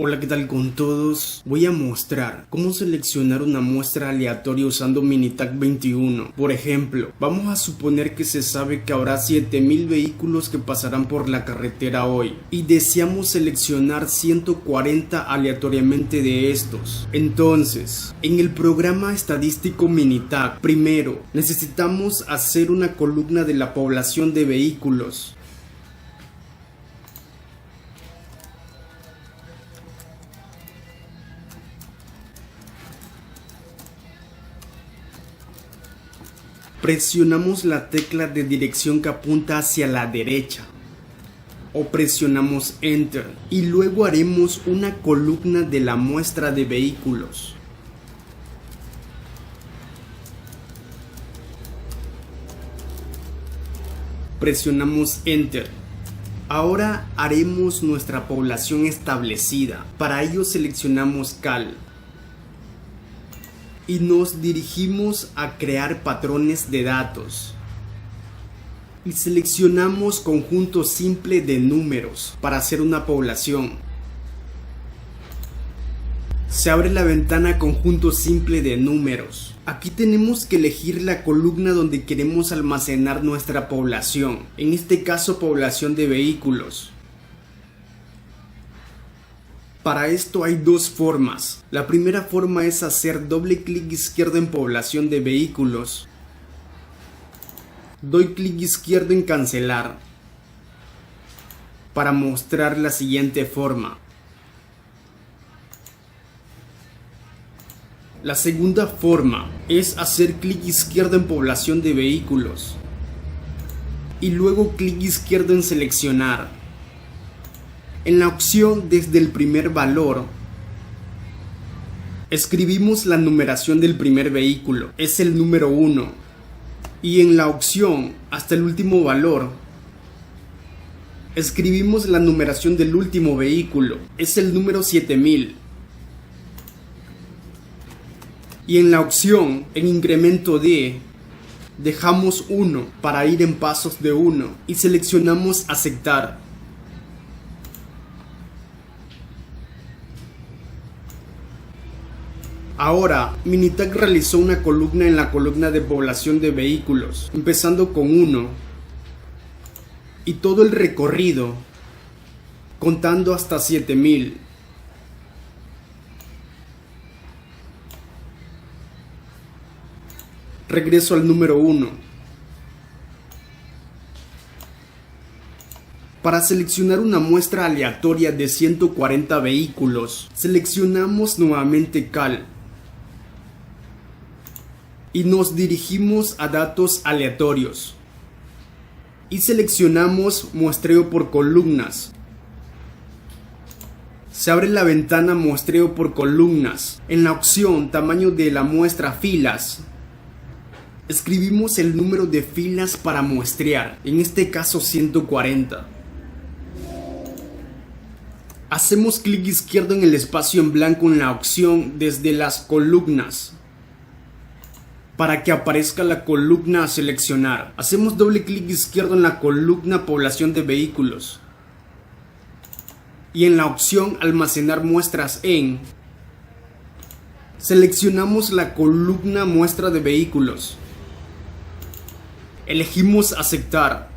Hola, ¿qué tal con todos? Voy a mostrar cómo seleccionar una muestra aleatoria usando Minitab 21. Por ejemplo, vamos a suponer que se sabe que habrá 7000 vehículos que pasarán por la carretera hoy y deseamos seleccionar 140 aleatoriamente de estos. Entonces, en el programa estadístico Minitab, primero necesitamos hacer una columna de la población de vehículos. Presionamos la tecla de dirección que apunta hacia la derecha o presionamos Enter y luego haremos una columna de la muestra de vehículos. Presionamos Enter. Ahora haremos nuestra población establecida. Para ello seleccionamos Cal. Y nos dirigimos a crear patrones de datos. Y seleccionamos conjunto simple de números para hacer una población. Se abre la ventana conjunto simple de números. Aquí tenemos que elegir la columna donde queremos almacenar nuestra población. En este caso, población de vehículos. Para esto hay dos formas. La primera forma es hacer doble clic izquierdo en población de vehículos. Doy clic izquierdo en cancelar para mostrar la siguiente forma. La segunda forma es hacer clic izquierdo en población de vehículos y luego clic izquierdo en seleccionar. En la opción desde el primer valor, escribimos la numeración del primer vehículo, es el número 1. Y en la opción hasta el último valor, escribimos la numeración del último vehículo, es el número 7000. Y en la opción en incremento de, dejamos 1 para ir en pasos de 1 y seleccionamos aceptar. Ahora, Minitab realizó una columna en la columna de población de vehículos, empezando con 1 y todo el recorrido, contando hasta 7000. Regreso al número 1. Para seleccionar una muestra aleatoria de 140 vehículos, seleccionamos nuevamente Cal. Y nos dirigimos a datos aleatorios y seleccionamos muestreo por columnas. Se abre la ventana muestreo por columnas. En la opción tamaño de la muestra filas, escribimos el número de filas para muestrear, en este caso 140. Hacemos clic izquierdo en el espacio en blanco en la opción desde las columnas para que aparezca la columna a seleccionar. Hacemos doble clic izquierdo en la columna población de vehículos y en la opción almacenar muestras en, seleccionamos la columna muestra de vehículos. Elegimos aceptar.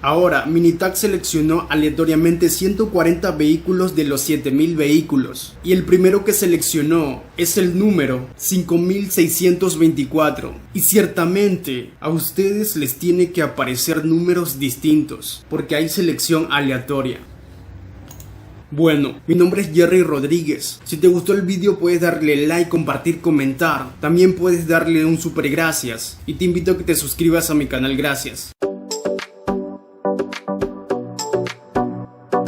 Ahora, Minitab seleccionó aleatoriamente 140 vehículos de los 7000 vehículos y el primero que seleccionó es el número 5624 y ciertamente a ustedes les tiene que aparecer números distintos porque hay selección aleatoria. Bueno, mi nombre es Jerry Rodríguez. Si te gustó el vídeo puedes darle like, compartir, comentar. También puedes darle un super gracias y te invito a que te suscribas a mi canal. Gracias.